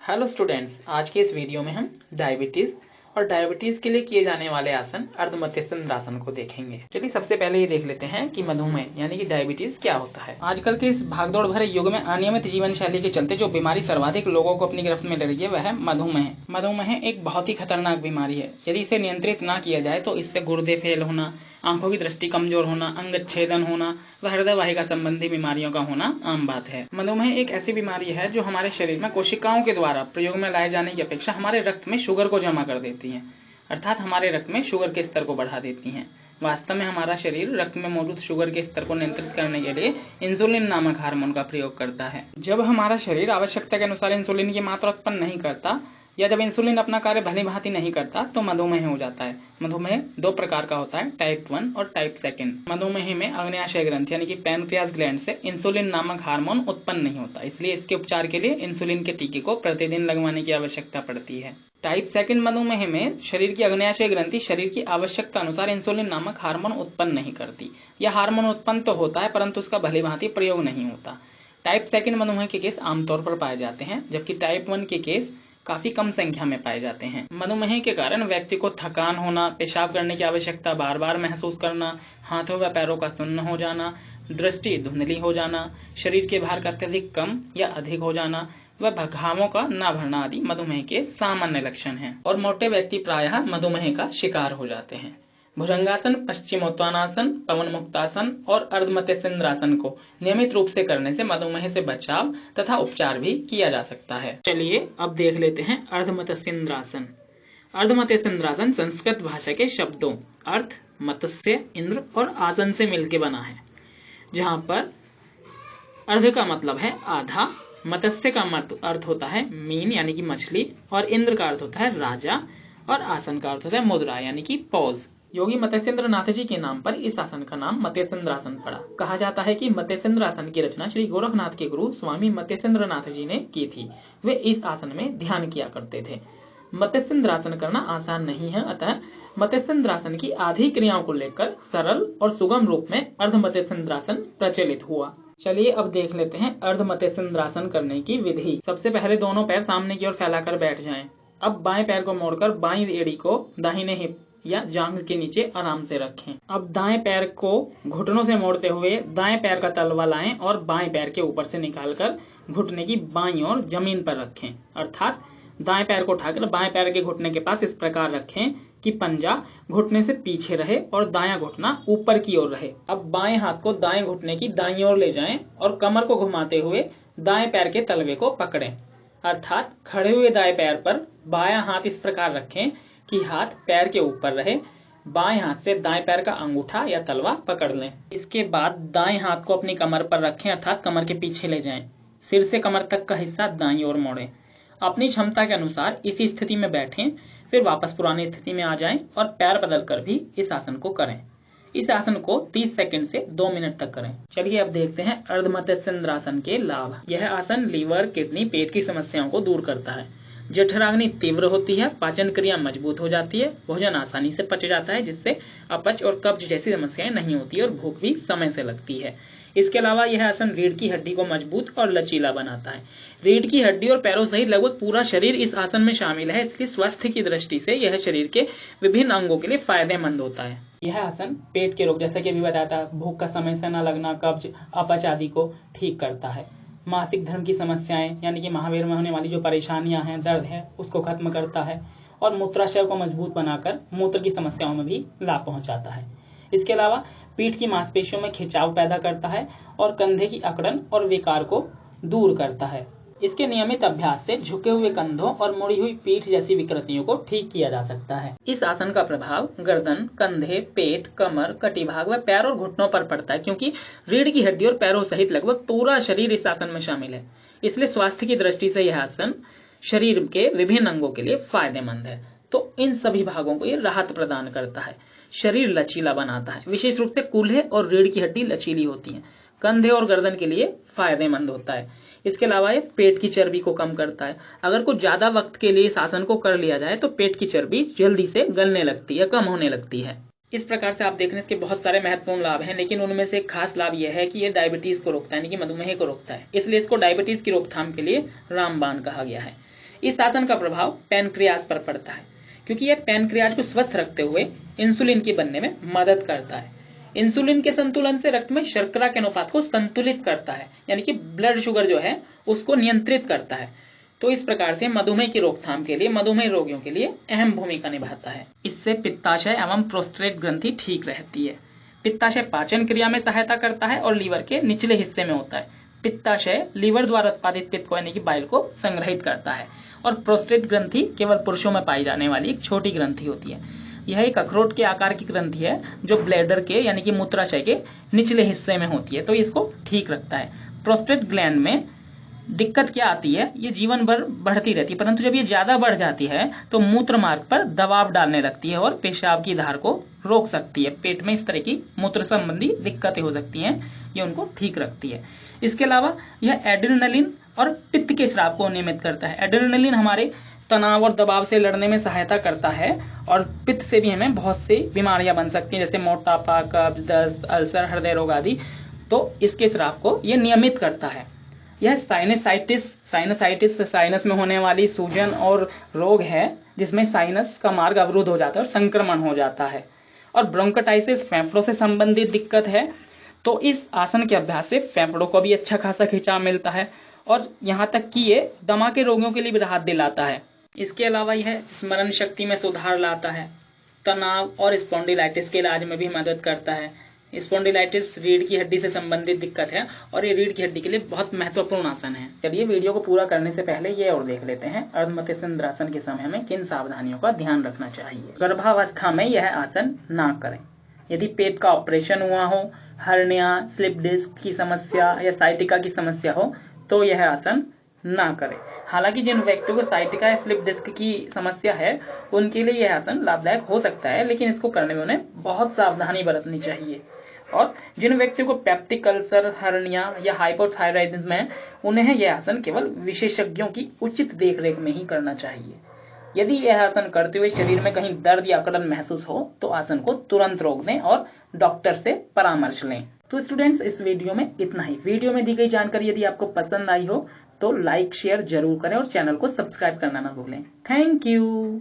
Hello students, आज के इस वीडियो में हम डायबिटीज के लिए किए जाने वाले आसन अर्ध मत्स्येंद्र आसन को देखेंगे। चलिए सबसे पहले ये देख लेते हैं कि मधुमेह यानी कि डायबिटीज क्या होता है। आजकल के इस भागदौड़ भरे युग में अनियमित जीवन शैली के चलते जो बीमारी सर्वाधिक लोगों को अपनी गिरफ्त में ले रही है वह है मधुमेह। मधुमेह एक बहुत ही खतरनाक बीमारी है। यदि इसे नियंत्रित ना किया जाए तो इससे गुर्दे फेल होना, आंखों की दृष्टि कमजोर होना, अंगच्छेदन होना व हृदय वाहिका संबंधी बीमारियों का होना आम बात है। मधुमेह एक ऐसी बीमारी है जो हमारे शरीर में कोशिकाओं के द्वारा प्रयोग में लाए जाने की अपेक्षा हमारे रक्त में शुगर को जमा कर देती है, अर्थात हमारे रक्त में शुगर के स्तर को बढ़ा देती हैं। वास्तव में हमारा शरीर रक्त में मौजूद शुगर के स्तर को नियंत्रित करने के लिए इंसुलिन नामक हार्मोन का प्रयोग करता है। जब हमारा शरीर आवश्यकता के अनुसार इंसुलिन की मात्रा उत्पन्न नहीं करता या जब इंसुलिन अपना कार्य भली भांति नहीं करता तो मधुमेह हो जाता है। मधुमेह दो प्रकार का होता है, टाइप 1 और टाइप 2। मधुमेह में अग्न्याशय ग्रंथि यानी कि पैनक्रियास ग्लैंड से इंसुलिन नामक हार्मोन उत्पन्न नहीं होता, इसलिए इसके उपचार के लिए इंसुलिन के टीके को प्रतिदिन लगवाने की आवश्यकता पड़ती है। टाइप 2 मधुमेह में शरीर की अग्न्याशय ग्रंथि शरीर की आवश्यकता अनुसार इंसुलिन नामक हार्मोन उत्पन्न नहीं करती। यह हार्मोन उत्पन्न तो होता है परंतु उसका भली भांति प्रयोग नहीं होता। टाइप 2 मधुमेह के केस आमतौर पर पाए जाते हैं, जबकि टाइप 1 के केस काफी कम संख्या में पाए जाते हैं। मधुमेह के कारण व्यक्ति को थकान होना, पेशाब करने की आवश्यकता बार बार महसूस करना, हाथों व पैरों का सुन्न हो जाना, दृष्टि धुंधली हो जाना, शरीर के भार का अत्यधिक कम या अधिक हो जाना व घावों का न भरना आदि मधुमेह के सामान्य लक्षण हैं। और मोटे व्यक्ति प्रायः मधुमेह का शिकार हो जाते हैं। भुजंगासन, पश्चिमोत्तानासन, पवन मुक्तासन और अर्ध मत्स्येंद्रासन को नियमित रूप से करने से मधुमेह से बचाव तथा उपचार भी किया जा सकता है। चलिए अब देख लेते हैं अर्ध मत्स्येंद्रासन। अर्ध मत्स्येंद्रासन संस्कृत भाषा के शब्दों अर्थ, मत्स्य, इंद्र और आसन से मिलकर बना है, जहाँ पर अर्ध का मतलब है आधा, मत्स्य का अर्थ होता है मीन यानी कि मछली और इंद्र का अर्थ होता है राजा और आसन का अर्थ होता है मुद्रा यानी कि पॉज। योगी मत्स्येंद्र नाथ जी के नाम पर इस आसन का नाम मत्स्येंद्र आसन पड़ा। कहा जाता है कि मत्स्येंद्र आसन की रचना श्री गोरखनाथ के गुरु स्वामी मत्स्येंद्र नाथ जी ने की थी। वे इस आसन में ध्यान किया करते थे। मत्स्येंद्र आसन करना आसान नहीं है, अतः मत्स्येंद्र आसन की आधी क्रियाओं को लेकर सरल और सुगम रूप में अर्ध मत्स्येंद्र आसन प्रचलित हुआ। चलिए अब देख लेते हैं अर्ध मत्स्येंद्र आसन करने की विधि। सबसे पहले दोनों पैर सामने की ओर फैलाकर बैठ जाएं। अब बाएं पैर को मोड़कर बाईं एड़ी को दाहिने हिप या जांघ के नीचे आराम से रखें। अब दाएं पैर को घुटनों से मोड़ते हुए दाएं पैर का तलवा लाएं और बाएं पैर के ऊपर से निकालकर घुटने की बाईं ओर जमीन पर रखें, अर्थात दाएं पैर को उठाकर बाएं पैर के घुटने के पास इस प्रकार रखें कि पंजा घुटने से पीछे रहे और दायां घुटना ऊपर की ओर रहे। अब बाएं हाथ को दाएं घुटने की दाईं ओर ले जाएं और कमर को घुमाते हुए दाएं पैर के तलवे को पकड़ें, अर्थात खड़े हुए दाएं पैर पर बायां हाथ इस प्रकार रखें कि हाथ पैर के ऊपर रहे। बाएं हाथ से दाएं पैर का अंगूठा या तलवा पकड़ लें। इसके बाद दाएं हाथ को अपनी कमर पर रखें, अर्थात कमर के पीछे ले जाएं। सिर से कमर तक का हिस्सा दाईं ओर मोड़ें। अपनी क्षमता के अनुसार इसी स्थिति में बैठें, फिर वापस पुरानी स्थिति में आ जाएं और पैर बदल कर भी इस आसन को करें। इस आसन को 30 सेकंड से 2 मिनट तक करें। चलिए अब देखते हैं अर्ध मत्स्येंद्र आसन के लाभ। यह आसन लीवर, किडनी, पेट की समस्याओं को दूर करता है। जठराग्नि तीव्र होती है, पाचन क्रिया मजबूत हो जाती है, भोजन आसानी से पच जाता है, जिससे अपच और कब्ज जैसी समस्याएं नहीं होती और भूख भी समय से लगती है। इसके अलावा यह आसन रीढ़ की हड्डी को मजबूत और लचीला बनाता है। रीढ़ की हड्डी और पैरों सहित लगभग पूरा शरीर इस आसन में शामिल है, इसलिए स्वास्थ्य की दृष्टि से यह शरीर के विभिन्न अंगों के लिए फायदेमंद होता है। यह आसन पेट के रोग, जैसे कि अभी बताया था, भूख का समय से न लगना, कब्ज, अपच आदि को ठीक करता है। मासिक धर्म की समस्याएं यानी कि महावीर में होने वाली जो परेशानियां हैं, दर्द है, उसको खत्म करता है और मूत्राशय को मजबूत बनाकर मूत्र की समस्याओं में भी लाभ पहुंचाता है। इसके अलावा पीठ की मांसपेशियों में खिंचाव पैदा करता है और कंधे की अकड़न और विकार को दूर करता है। इसके नियमित अभ्यास से झुके हुए कंधों और मुड़ी हुई पीठ जैसी विकृतियों को ठीक किया जा सकता है। इस आसन का प्रभाव गर्दन, कंधे, पेट, कमर, कटिभाग व पैर और घुटनों पर पड़ता है, क्योंकि रीढ़ की हड्डी और पैरों सहित लगभग पूरा शरीर इस आसन में शामिल है। इसलिए स्वास्थ्य की दृष्टि से यह आसन शरीर के विभिन्न अंगों के लिए फायदेमंद है। तो इन सभी भागों को ये राहत प्रदान करता है, शरीर लचीला बनाता है। विशेष रूप से कूल्हे और रीढ़ की हड्डी लचीली होती है। कंधे और गर्दन के लिए फायदेमंद होता है। इसके अलावा ये पेट की चर्बी को कम करता है। अगर कुछ ज्यादा वक्त के लिए इस आसन को कर लिया जाए तो पेट की चर्बी जल्दी से गलने लगती है, कम होने लगती है। इस प्रकार से आप देख रहे हैं इसके बहुत सारे महत्वपूर्ण लाभ हैं, लेकिन उनमें से एक खास लाभ यह है कि ये डायबिटीज को रोकता है, यानी कि मधुमेह को रोकता है। इसलिए इसको डायबिटीज की रोकथाम के लिए रामबाण कहा गया है। इस आसन का प्रभाव पैनक्रियाज पर पड़ता है, क्योंकि यह पैनक्रियाज को स्वस्थ रखते हुए इंसुलिन की बनने में मदद करता है। इंसुलिन के संतुलन से रक्त में शर्करा के अनुपात को संतुलित करता है, यानी कि ब्लड शुगर जो है उसको नियंत्रित करता है। तो इस प्रकार से मधुमेह की रोकथाम के लिए मधुमेह रोगियों के लिए अहम भूमिका निभाता है। इससे पित्ताशय एवं प्रोस्टेट ग्रंथि ठीक रहती है। पित्ताशय पाचन क्रिया में सहायता करता है और लीवर के निचले हिस्से में होता है। पित्ताशय लीवर द्वारा उत्पादित पित्त को यानी कि बाइल को संग्रहित करता है। और प्रोस्टेट ग्रंथि केवल पुरुषों में पाई जाने वाली एक छोटी ग्रंथि होती है। यह एक अखरोट के आकार की ग्रंथि है जो ब्लैडर के यानी कि मूत्राशय के निचले हिस्से में होती है, तो इसको ठीक रखता है। प्रोस्टेट ग्लैंड में दिक्कत क्या आती है, ये जीवन भर बढ़ती रहती है, परंतु जब ये ज्यादा बढ़ जाती है तो मूत्र मार्ग पर दबाव डालने लगती है और पेशाब की धार को रोक सकती है। पेट में इस तरह की मूत्र संबंधी दिक्कतें हो सकती हैं, ये उनको ठीक रखती है। इसके अलावा यह एड्रेनलिन और पित्त के स्राव को नियमित करता है। एड्रेनलिन हमारे तनाव और दबाव से लड़ने में सहायता करता है और पित्त से भी हमें बहुत सी बीमारियां बन सकती हैं, जैसे मोटापा, कब्ज, दस्त, अल्सर, हृदय रोग आदि। तो इसके स्राव को यह नियमित करता है। यह साइनसाइटिस साइनस में होने वाली सूजन और रोग है जिसमें साइनस का मार्ग अवरुद्ध हो जाता है और संक्रमण हो जाता है। और ब्रोंकाइटिस फेफड़ों से संबंधित दिक्कत है, तो इस आसन के अभ्यास से फेफड़ों को भी अच्छा खासा खिंचाव मिलता है और यहाँ तक कि ये दमा के रोगियों के लिए भी राहत दिलाता है। इसके अलावा यह स्मरण शक्ति में सुधार लाता है, तनाव और स्पॉन्डिलाइटिस के इलाज में भी मदद करता है। स्पॉन्डिलाइटिस रीढ़ की हड्डी से संबंधित दिक्कत है और ये रीढ़ की हड्डी के लिए बहुत महत्वपूर्ण आसन है। चलिए वीडियो को पूरा करने से पहले ये और देख लेते हैं अर्धमध्यस्थ के समय में किन सावधानियों का ध्यान रखना चाहिए। गर्भावस्था में यह आसन ना करें। यदि पेट का ऑपरेशन हुआ हो, हर्निया, स्लिप डिस्क की समस्या या साइटिका की समस्या हो तो यह आसन ना करें। हालांकि जिन व्यक्तियों को साइटिका या स्लिप डिस्क की समस्या है उनके लिए यह आसन लाभदायक हो सकता है, लेकिन इसको करने में उन्हें बहुत सावधानी बरतनी चाहिए। और जिन व्यक्तियों को पेप्टिक अल्सर, हर्निया या हाइपोथायराइडिज्म है उन्हें यह आसन केवल विशेषज्ञों की उचित देखरेख में ही करना चाहिए। यदि यह आसन करते हुए शरीर में कहीं दर्द या अकड़न महसूस हो तो आसन को तुरंत रोक दें और डॉक्टर से परामर्श लें। तो स्टूडेंट्स, इस वीडियो में इतना ही। वीडियो में दी गई जानकारी यदि आपको पसंद आई हो तो लाइक शेयर जरूर करें और चैनल को सब्सक्राइब करना ना भूलें। Thank you.